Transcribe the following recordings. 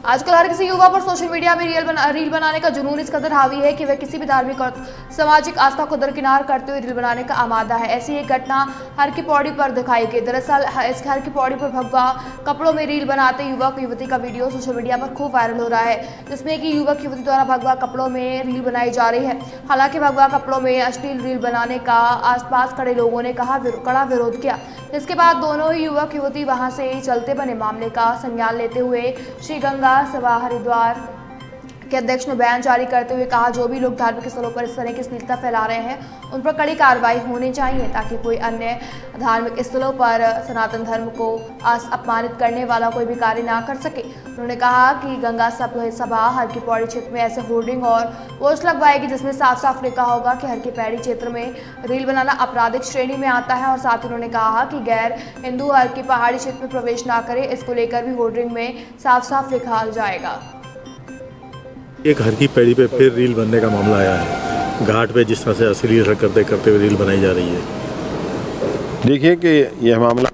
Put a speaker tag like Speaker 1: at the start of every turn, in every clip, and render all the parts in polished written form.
Speaker 1: आजकल हर किसी युवा पर सोशल मीडिया में रील बनाने का जुनून इस कदर हावी है कि वह किसी भी धार्मिक और सामाजिक आस्था को दरकिनार करते हुए रील बनाने का आमादा है। ऐसी एक घटना हर की पौड़ी पर दिखाई गई। दरअसल इस हर की पौड़ी पर भगवा कपड़ों में रील बनाते युवक युवती का वीडियो सोशल मीडिया पर खूब वायरल हो रहा है, जिसमें कि युवक युवती द्वारा भगवा कपड़ों में रील बनाई जा रही है। हालांकि भगवा कपड़ों में अश्लील रील बनाने का आसपास खड़े लोगों ने कड़ा विरोध किया, जिसके बाद दोनों ही युवक युवती वहां से चलते बने मामले का संज्ञान लेते हुए श्री गंगा सभा हरिद्वार के अध्यक्ष ने बयान जारी करते हुए कहा, जो भी लोग धार्मिक स्थलों पर इस तरह की अश्लीलता फैला रहे हैं उन पर कड़ी कार्रवाई होनी चाहिए, ताकि कोई अन्य धार्मिक स्थलों पर सनातन धर्म को अपमानित करने वाला कोई भी कार्य ना कर सके। उन्होंने कहा कि गंगा सभा हर की पौड़ी क्षेत्र में ऐसे होर्डिंग और पोस्ट लगवाएगी जिसमें साफ साफ लिखा होगा कि हर की पौड़ी क्षेत्र में रील बनाना आपराधिक श्रेणी में आता है। और साथ ही उन्होंने कहा कि गैर हिंदू हर की पहाड़ी क्षेत्र में प्रवेश ना करे, इसको लेकर भी होर्डिंग में साफ साफ लिखा जाएगा।
Speaker 2: एक हर की पैड़ी पे फिर रील बनने का मामला आया है। घाट पे जिस तरह से अश्लील हरकतें करते हुए रील बनाई जा रही है।
Speaker 3: देखिए कि यह मामला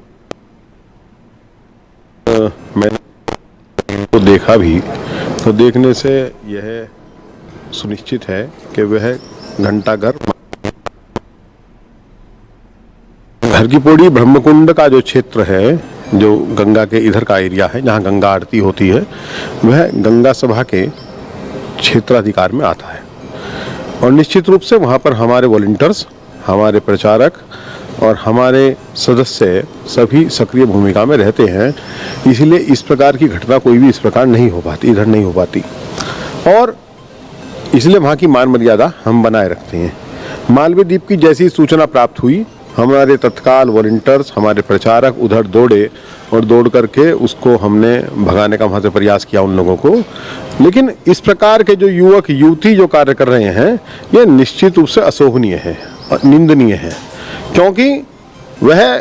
Speaker 3: मैंने तो देखा भी, तो देखने से यह सुनिश्चित है कि वह घंटाघर हर की पौड़ी ब्रह्मकुंड का जो क्षेत्र है, जो गंगा के इधर का एरिया है जहाँ गंगा आरती होती है, वह गंगा सभा के क्षेत्राधिकार में आता है। और निश्चित रूप से वहाँ पर हमारे वॉलंटियर्स, हमारे प्रचारक और हमारे सदस्य सभी सक्रिय भूमिका में रहते हैं। इसलिए इस प्रकार की घटना कोई भी इस प्रकार नहीं हो पाती, इधर नहीं हो पाती। और इसलिए वहाँ की मान मर्यादा हम बनाए रखते हैं। मालवीय द्वीप की जैसी सूचना प्राप्त हुई, हमारे तत्काल वॉलंटियर्स, हमारे प्रचारक उधर दौड़े और दौड़ करके उसको हमने भगाने का वहाँ से प्रयास किया उन लोगों को। लेकिन इस प्रकार के जो युवक युवती जो कार्य कर रहे हैं, ये निश्चित रूप से अशोभनीय है और निंदनीय है, क्योंकि वह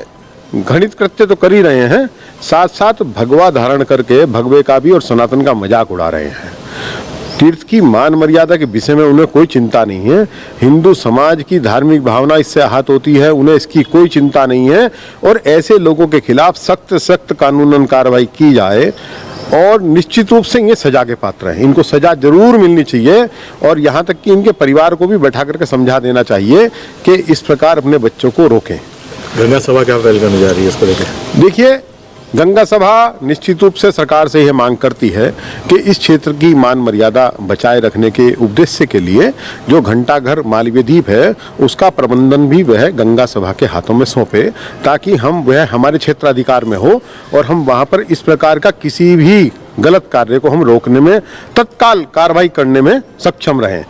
Speaker 3: घृणित कृत्य तो कर ही रहे हैं, साथ साथ भगवा धारण करके भगवे का भी और सनातन का मजाक उड़ा रहे हैं। तीर्थ की मान मर्यादा के विषय में उन्हें कोई चिंता नहीं है। हिंदू समाज की धार्मिक भावना इससे आहत होती है, उन्हें इसकी कोई चिंता नहीं है। और ऐसे लोगों के खिलाफ सख्त सख्त कानूनन कार्रवाई की जाए और निश्चित रूप से ये सजा के पात्र हैं। इनको सजा जरूर मिलनी चाहिए और यहाँ तक कि इनके परिवार को भी बैठा करके समझा देना चाहिए कि इस प्रकार अपने बच्चों को रोकें।
Speaker 2: गंगा सभा क्या पहल करने जा रही है इसको लेकर?
Speaker 3: देखिए, गंगा सभा निश्चित रूप से सरकार से यह मांग करती है कि इस क्षेत्र की मान मर्यादा बचाए रखने के उद्देश्य के लिए जो घंटाघर मालवीय द्वीप है, उसका प्रबंधन भी वह गंगा सभा के हाथों में सौंपे, ताकि वह हमारे क्षेत्राधिकार में हो और हम वहाँ पर इस प्रकार का किसी भी गलत कार्य को हम रोकने में, तत्काल कार्रवाई करने में सक्षम रहें।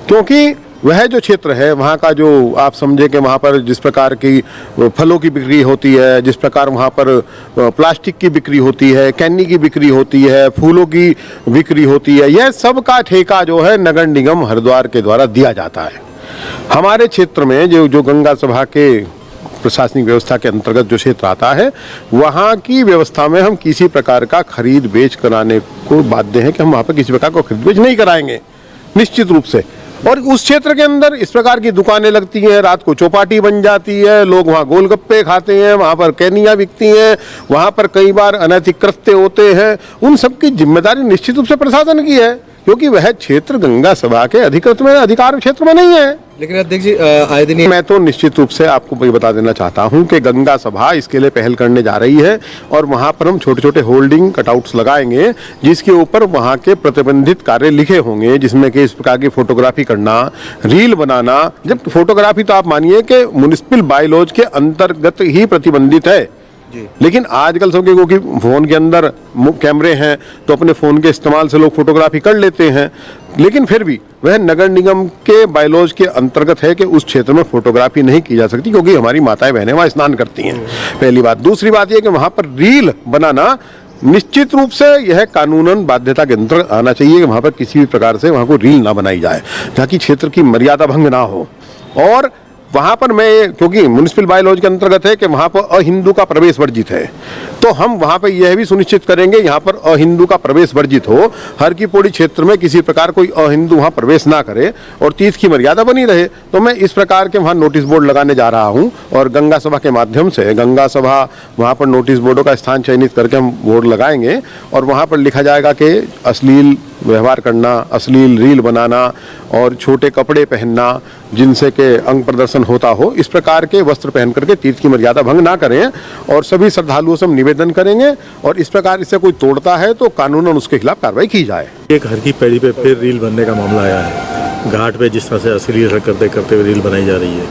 Speaker 3: क्योंकि वह जो क्षेत्र है, वहाँ का जो आप समझे कि वहाँ पर जिस प्रकार की फलों की बिक्री होती है, जिस प्रकार वहाँ पर प्लास्टिक की बिक्री होती है, कैनी की बिक्री होती है, फूलों की बिक्री होती है, यह सब का ठेका जो है नगर निगम हरिद्वार के द्वारा दिया जाता है। हमारे क्षेत्र में जो गंगा सभा के प्रशासनिक व्यवस्था के अंतर्गत जो क्षेत्र आता है, वहाँ की व्यवस्था में हम किसी प्रकार का खरीद बेच कराने को बाध्य हैं कि हम वहाँ पर किसी प्रकार का खरीद बेच नहीं कराएंगे, निश्चित रूप से। और उस क्षेत्र के अंदर इस प्रकार की दुकानें लगती हैं, रात को चौपाटी बन जाती है, लोग वहाँ गोलगप्पे खाते हैं, वहाँ पर कैनियाँ बिकती हैं, वहाँ पर कई बार अनैतिक कृत्य होते हैं। उन सब की जिम्मेदारी निश्चित रूप से प्रशासन की है, क्योंकि वह क्षेत्र गंगा सभा के अधिकृत में, अधिकार क्षेत्र में नहीं है।
Speaker 4: लेकिन अध्यक्ष जी, आए दिन
Speaker 3: मैं तो निश्चित रूप से आपको ये बता देना चाहता हूं कि गंगा सभा इसके लिए पहल करने जा रही है और वहां पर हम छोटे छोटे होल्डिंग कटआउट्स लगाएंगे, जिसके ऊपर वहां के प्रतिबंधित कार्य लिखे होंगे, जिसमें कि इस प्रकार की फोटोग्राफी करना, रील बनाना। जब फोटोग्राफी तो आप मानिए कि म्युनिसिपल बायलॉज के अंतर्गत ही प्रतिबंधित है, लेकिन आजकल सब क्योंकि फोन के अंदर कैमरे हैं तो अपने फोन के इस्तेमाल से लोग फोटोग्राफी कर लेते हैं। लेकिन फिर भी वह नगर निगम के बायलॉज के अंतर्गत है कि उस क्षेत्र में फोटोग्राफी नहीं की जा सकती, क्योंकि हमारी माताएं बहनें वहाँ स्नान करती हैं, पहली बात। दूसरी बात यह कि वहाँ पर रील बनाना निश्चित रूप से यह कानूनन बाध्यता के अंतर्गत आना चाहिए कि वहाँ पर किसी भी प्रकार से वहाँ को रील ना बनाई जाए, ताकि क्षेत्र की मर्यादा भंग ना हो। और वहां पर मैं, क्योंकि म्युनिसिपल बायलॉज के अंतर्गत है कि वहां पर अहिंदू का प्रवेश वर्जित है, तो हम वहां पर यह भी सुनिश्चित करेंगे यहाँ पर अहिंदू का प्रवेश वर्जित हो, हर की पौड़ी क्षेत्र में किसी प्रकार कोई अहिंदू वहां प्रवेश ना करे और तीर्थ की मर्यादा बनी रहे। तो मैं इस प्रकार के वहां नोटिस बोर्ड लगाने जा रहा हूं और गंगा सभा के माध्यम से, गंगा सभा वहां पर नोटिस बोर्डों का स्थान चयनित करके हम बोर्ड लगाएंगे और वहां पर लिखा जाएगा कि अश्लील व्यवहार करना, अश्लील रील बनाना और छोटे कपड़े पहनना जिनसे के अंग प्रदर्शन होता हो, इस प्रकार के वस्त्र पहन करके तीर्थ की मर्यादा भंग ना करें और सभी श्रद्धालुओं से हम निवेदन करेंगे और इस प्रकार इससे कोई तोड़ता है तो कानूनन उसके खिलाफ कार्रवाई की जाए।
Speaker 2: एक हर की पैड़ी पे फिर रील बनने का मामला आया है। घाट पे जिस तरह से अश्लील हरकतें करते हुए रील बनाई जा रही है,